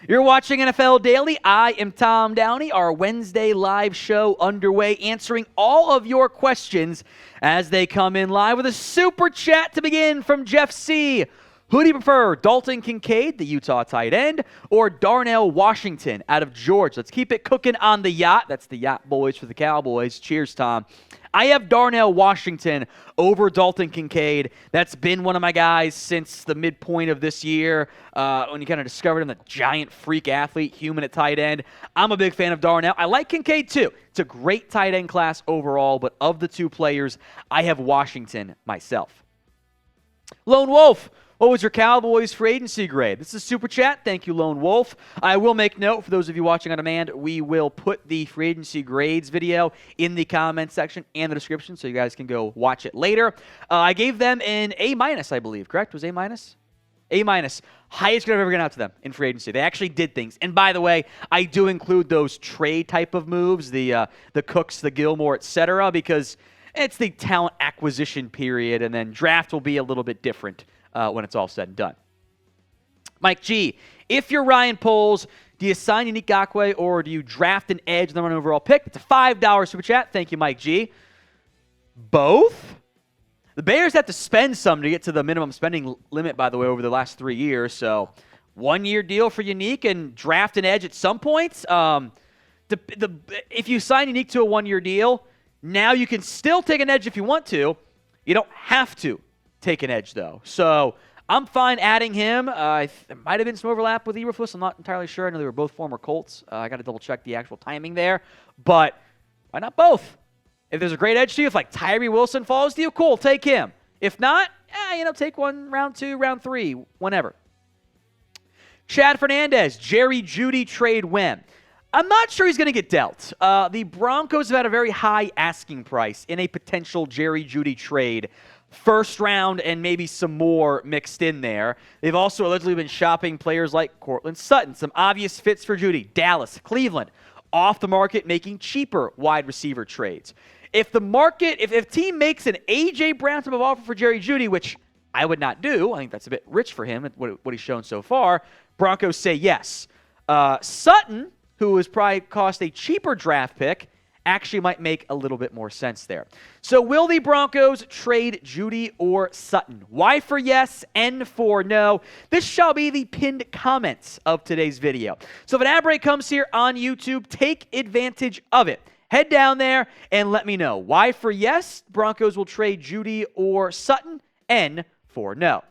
You're watching NFL Daily. I am Tom Downey. Our Wednesday live show underway, answering all of your questions as they come in live with a super chat to begin from Jeff C. Who do you prefer, Dalton Kincaid, the Utah tight end, or Darnell Washington out of Georgia? Let's keep it cooking on the yacht. That's the Yacht Boys for the Cowboys. Cheers, Tom. I have Darnell Washington over Dalton Kincaid. That's been one of my guys since the midpoint of this year when you kind of discovered him, the giant freak athlete, human at tight end. I'm a big fan of Darnell. I like Kincaid too. It's a great tight end class overall, but of the two players, I have Washington myself. Lone Wolf. What was your Cowboys free agency grade? This is Super Chat. Thank you, Lone Wolf. I will make note, for those of you watching on demand, we will put the free agency grades video in the comments section and the description, so you guys can go watch it later. I gave them an A-, I believe, correct? Was A-? A-. Highest grade I've ever given out to them in free agency. They actually did things. And by the way, I do include those trade type of moves, the Cooks, the Gilmore, etc., because it's the talent acquisition period, and then draft will be a little bit different when it's all said and done. Mike G, if you're Ryan Poles, do you sign Yannick Ngakoue or do you draft an edge and then an overall pick? It's a $5 Super Chat. Thank you, Mike G. Both? The Bears have to spend some to get to the minimum spending limit, by the way, over the last 3 years. So 1-year deal for Yannick and draft an edge at some point. If you sign Yannick to a 1-year deal, now you can still take an edge if you want to. You don't have to take an edge, though. So I'm fine adding him. There might have been some overlap with Eberflus. I'm not entirely sure. I know they were both former Colts. I got to double-check the actual timing there. But why not both? If there's a great edge to you, if like Tyree Wilson falls to you, cool, take him. If not, take one round 2, round 3, whenever. Chad Fernandez, Jeudy trade when? I'm not sure he's going to get dealt. The Broncos have had a very high asking price in a potential Jeudy trade. First round and maybe some more mixed in there. They've also allegedly been shopping players like Courtland, Sutton. Some obvious fits for Juedy. Dallas, Cleveland, off the market, making cheaper wide receiver trades. If a team makes an A.J. Brown type of offer for Juedy, which I would not do, I think that's a bit rich for him, what he's shown so far, Broncos say yes. Sutton, who has probably cost a cheaper draft pick, actually might make a little bit more sense there. So will the Broncos trade Juedy or Sutton? Y for yes, N for no. This shall be the pinned comments of today's video. So if an ad break comes here on YouTube, take advantage of it. Head down there and let me know. Y for yes, Broncos will trade Juedy or Sutton. N for no.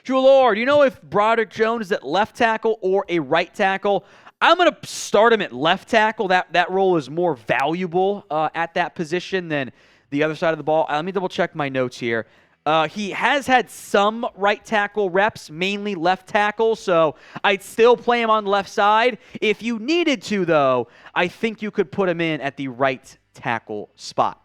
Drew Lord, do you know if Broderick Jones is at left tackle or a right tackle? I'm going to start him at left tackle. That role is more valuable at that position than the other side of the ball. Let me double-check my notes here. He has had some right tackle reps, mainly left tackle, so I'd still play him on the left side. If you needed to, though, I think you could put him in at the right tackle spot.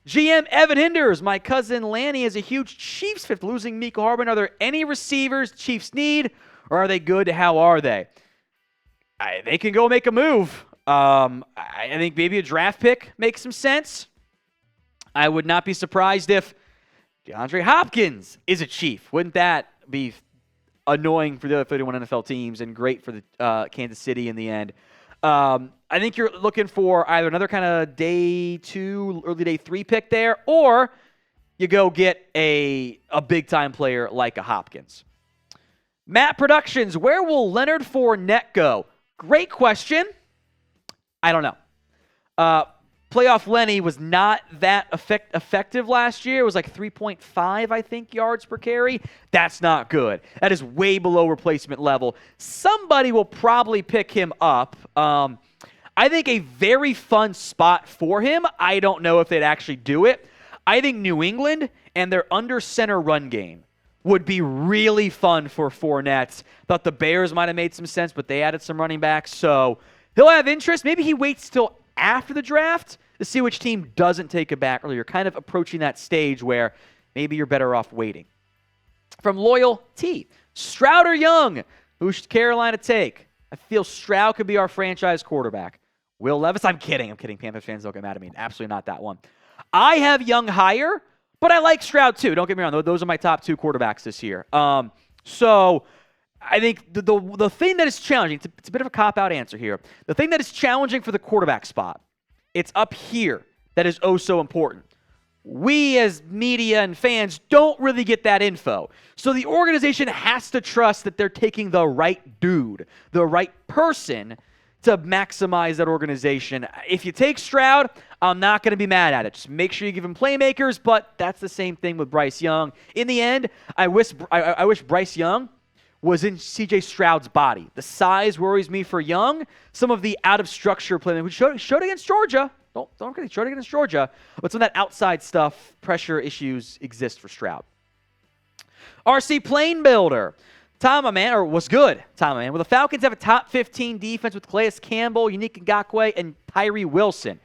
GM Evan Hinders, my cousin Lanny is a huge Chiefs fan. Losing Mecole Hardman. Are there any receivers Chiefs need, or are they good? How are they? They can go make a move. I think maybe a draft pick makes some sense. I would not be surprised if Deandre Hopkins is a Chief. Wouldn't that be annoying for the other 31 NFL teams and great for the Kansas City in the end? I think you're looking for either another kind of day 2, early day 3 pick there, or you go get a big-time player like a Hopkins. Matt Productions, where will Leonard Fournette go? Great question. I don't know. Playoff Lenny was not that effective last year. It was like 3.5, I think, yards per carry. That's not good. That is way below replacement level. Somebody will probably pick him up. I think a very fun spot for him. I don't know if they'd actually do it. I think New England and their under-center run game would be really fun for Fournette. Thought the Bears might have made some sense, but they added some running backs. So he'll have interest. Maybe he waits till after the draft to see which team doesn't take it back early. You're kind of approaching that stage where maybe you're better off waiting. From Loyal T, Stroud or Young, who should Carolina take? I feel Stroud could be our franchise quarterback. Will Levis? I'm kidding. Panthers fans don't get mad at me. Absolutely not that one. I have Young higher, but I like Stroud too. Don't get me wrong. Those are my top 2 quarterbacks this year. So I think the thing that is challenging, it's a bit of a cop-out answer here. The thing that is challenging for the quarterback spot, it's up here that is oh so important. We as media and fans don't really get that info. So the organization has to trust that they're taking the right dude, the right person to maximize that organization. If you take Stroud, I'm not going to be mad at it. Just make sure you give him playmakers, but that's the same thing with Bryce Young. In the end, I wish Bryce Young was in C.J. Stroud's body. The size worries me for Young. Some of the out-of-structure play, which showed against Georgia. Don't get it, showed against Georgia. But some of that outside stuff, pressure issues exist for Stroud. RC Plane Builder. Tom, my man, or what's good, Tom, my man? Will the Falcons have a top 15 defense with Calais Campbell, Yannick Ngakoue, and Tyree Wilson?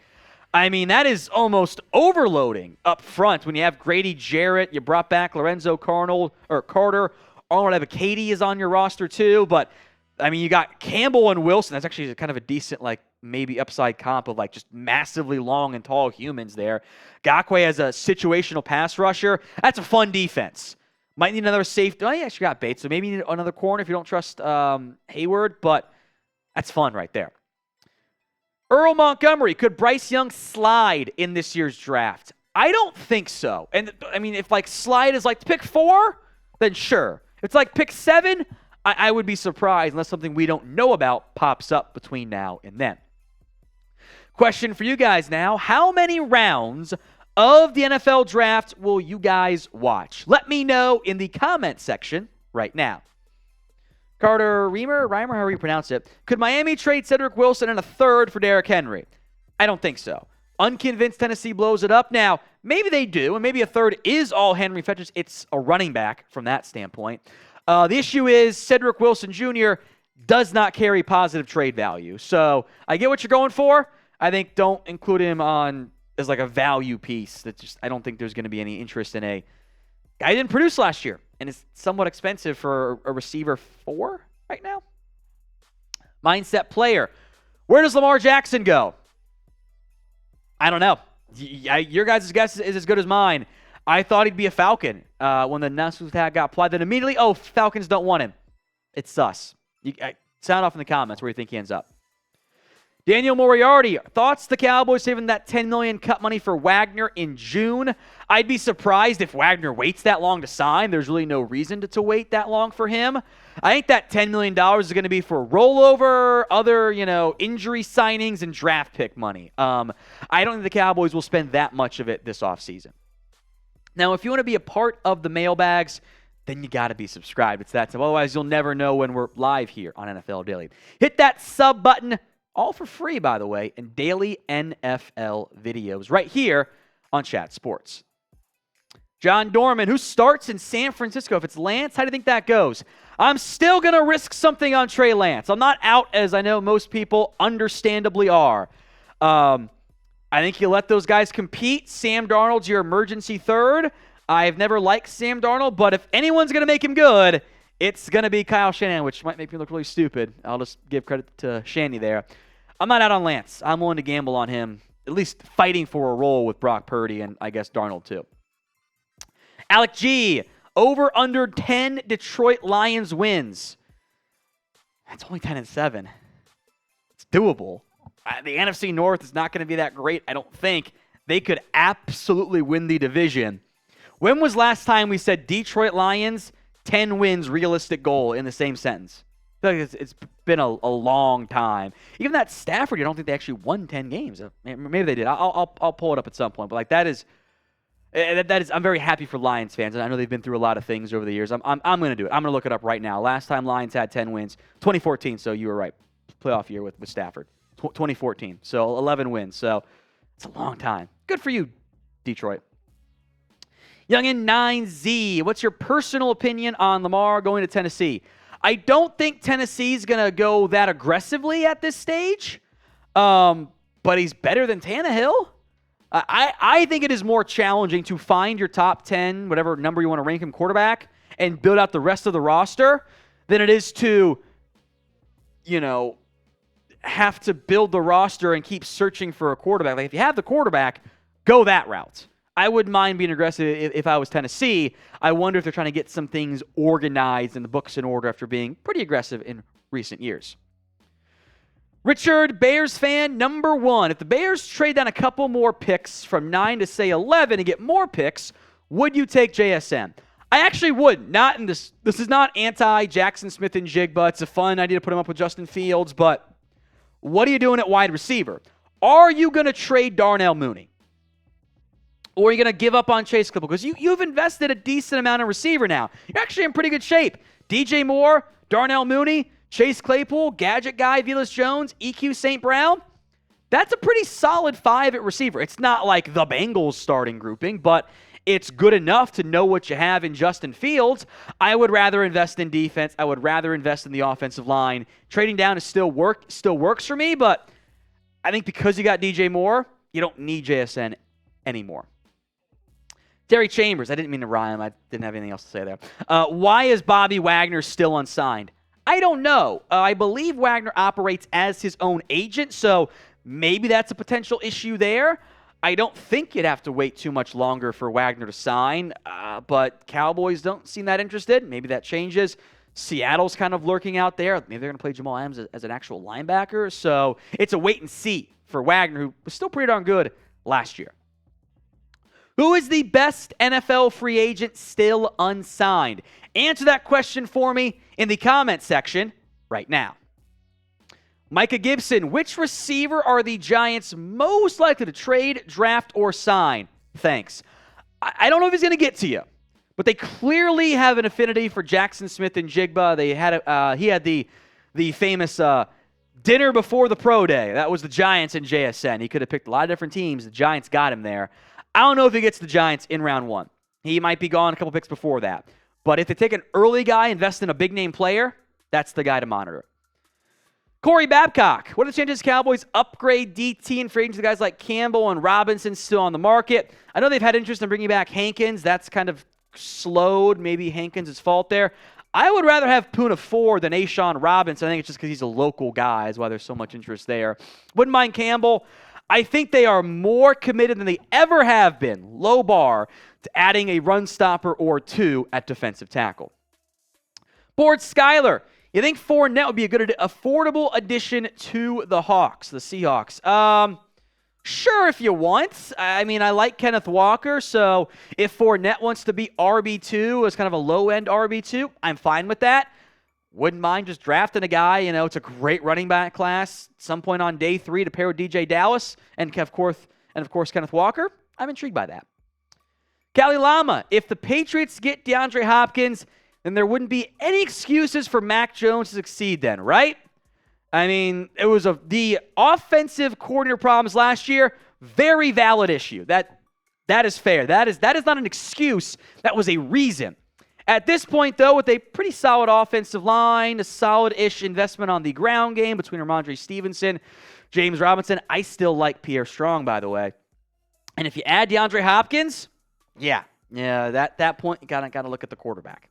I mean, that is almost overloading up front when you have Grady Jarrett, you brought back Lorenzo Carter, Arnold Ebiketie is on your roster too, but I mean, you got Campbell and Wilson. That's actually kind of a decent, maybe upside comp of just massively long and tall humans there. Ngakoue as a situational pass rusher. That's a fun defense. Might need another safety. Oh, yeah, you got Bates, so maybe you need another corner if you don't trust Hayward, but that's fun right there. Earl Montgomery, could Bryce Young slide in this year's draft? I don't think so. And I mean, if slide is pick 4, then sure. If it's pick 7, I would be surprised unless something we don't know about pops up between now and then. Question for you guys now. How many rounds of the NFL draft will you guys watch? Let me know in the comment section right now. Carter Reimer, however you pronounce it. Could Miami trade Cedric Wilson and a third for Derrick Henry? I don't think so. Unconvinced Tennessee blows it up. Now, maybe they do, and maybe a third is all Henry fetches. It's a running back from that standpoint. The issue is Cedric Wilson Jr. does not carry positive trade value. So I get what you're going for. I think don't include him on as a value piece. I don't think there's going to be any interest in a guy who didn't produce last year and is somewhat expensive for a receiver 4 right now. Mindset player. Where does Lamar Jackson go? I don't know. Your guys' guess is as good as mine. I thought he'd be a Falcon when the announcement tag got applied. Then immediately, Falcons don't want him. It's sus. Sound off in the comments where you think he ends up. Daniel Moriarty, thoughts the Cowboys saving that $10 million cut money for Wagner in June? I'd be surprised if Wagner waits that long to sign. There's really no reason to wait that long for him. I think that $10 million is going to be for rollover, other, injury signings, and draft pick money. I don't think the Cowboys will spend that much of it this offseason. Now, if you want to be a part of the mailbags, then you got to be subscribed. It's that simple. Otherwise, you'll never know when we're live here on NFL Daily. Hit that sub button. All for free, by the way, and daily NFL videos right here on Chat Sports. John Dorman, who starts in San Francisco. If it's Lance, how do you think that goes? I'm still going to risk something on Trey Lance. I'm not out, as I know most people understandably are. I think you let those guys compete. Sam Darnold's your emergency third. I've never liked Sam Darnold, but if anyone's going to make him good, it's going to be Kyle Shanahan, which might make me look really stupid. I'll just give credit to Shanny there. I'm not out on Lance. I'm willing to gamble on him, at least fighting for a role with Brock Purdy and I guess Darnold too. Alec G, over under 10 Detroit Lions wins. That's only 10-7. It's doable. The NFC North is not going to be that great, I don't think. They could absolutely win the division. When was last time we said Detroit Lions, 10 wins, realistic goal in the same sentence? I feel like it's been a long time. Even that Stafford, I don't think they actually won 10 games. Maybe they did. I'll pull it up at some point. But that is, I'm very happy for Lions fans. I know they've been through a lot of things over the years. I'm going to do it. I'm going to look it up right now. Last time Lions had 10 wins, 2014. So you were right, playoff year with Stafford, 2014. So 11 wins. So it's a long time. Good for you, Detroit. Youngin 9Z, what's your personal opinion on Lamar going to Tennessee? I don't think Tennessee's going to go that aggressively at this stage, but he's better than Tannehill. I think it is more challenging to find your top 10, whatever number you want to rank him, quarterback, and build out the rest of the roster than it is to, have to build the roster and keep searching for a quarterback. If you have the quarterback, go that route. I wouldn't mind being aggressive if I was Tennessee. I wonder if they're trying to get some things organized and the books in order after being pretty aggressive in recent years. Richard, Bears fan number 1. If the Bears trade down a couple more picks from 9 to, say, 11 and get more picks, would you take JSN? I actually would. Not in this. This is not anti-Jackson Smith and Jigba. It's a fun idea to put him up with Justin Fields, but what are you doing at wide receiver? Are you going to trade Darnell Mooney? Or are you going to give up on Chase Claypool? Because you've invested a decent amount in receiver now. You're actually in pretty good shape. DJ Moore, Darnell Mooney, Chase Claypool, Gadget Guy, Velus Jones, EQ St. Brown. That's a pretty solid 5 at receiver. It's not like the Bengals starting grouping, but it's good enough to know what you have in Justin Fields. I would rather invest in defense. I would rather invest in the offensive line. Trading down still works for me, but I think because you got DJ Moore, you don't need JSN anymore. Terry Chambers. I didn't mean to rhyme. I didn't have anything else to say there. Why is Bobby Wagner still unsigned? I don't know. I believe Wagner operates as his own agent, so maybe that's a potential issue there. I don't think you'd have to wait too much longer for Wagner to sign, but Cowboys don't seem that interested. Maybe that changes. Seattle's kind of lurking out there. Maybe they're going to play Jamal Adams as an actual linebacker. So it's a wait and see for Wagner, who was still pretty darn good last year. Who is the best NFL free agent still unsigned? Answer that question for me in the comment section right now. Micah Gibson, which receiver are the Giants most likely to trade, draft, or sign? Thanks. I don't know if he's going to get to you, but they clearly have an affinity for Jackson Smith and Jigba. He had the famous dinner before the pro day. That was the Giants and JSN. He could have picked a lot of different teams. The Giants got him there. I don't know if he gets the Giants in round 1. He might be gone a couple picks before that. But if they take an early guy, invest in a big-name player, that's the guy to monitor. Corey Babcock, what are the chances Cowboys upgrade DT and free agents to guys like Campbell and Robinson still on the market? I know they've had interest in bringing back Hankins. That's kind of slowed. Maybe Hankins' fault there. I would rather have Puna 4 than A'Shawn Robinson. I think it's just because he's a local guy is why there's so much interest there. Wouldn't mind Campbell. I think they are more committed than they ever have been, low bar, to adding a run stopper or 2 at defensive tackle. Board Skyler, you think Fournette would be a good, affordable addition to the Seahawks? Sure, if you want. I mean, I like Kenneth Walker, so if Fournette wants to be RB2 as kind of a low-end RB2, I'm fine with that. Wouldn't mind just drafting a guy. It's a great running back class. At some point on day 3 to pair with DJ Dallas and of course Kenneth Walker. I'm intrigued by that. Cali Lama, if the Patriots get DeAndre Hopkins, then there wouldn't be any excuses for Mac Jones to succeed then, right? I mean, it was the offensive coordinator problems last year, very valid issue. That is fair. That is not an excuse. That was a reason. At this point, though, with a pretty solid offensive line, a solid-ish investment on the ground game between Ramondre Stevenson, James Robinson, I still like Pierre Strong, by the way. And if you add DeAndre Hopkins, yeah, that point, you gotta look at the quarterback.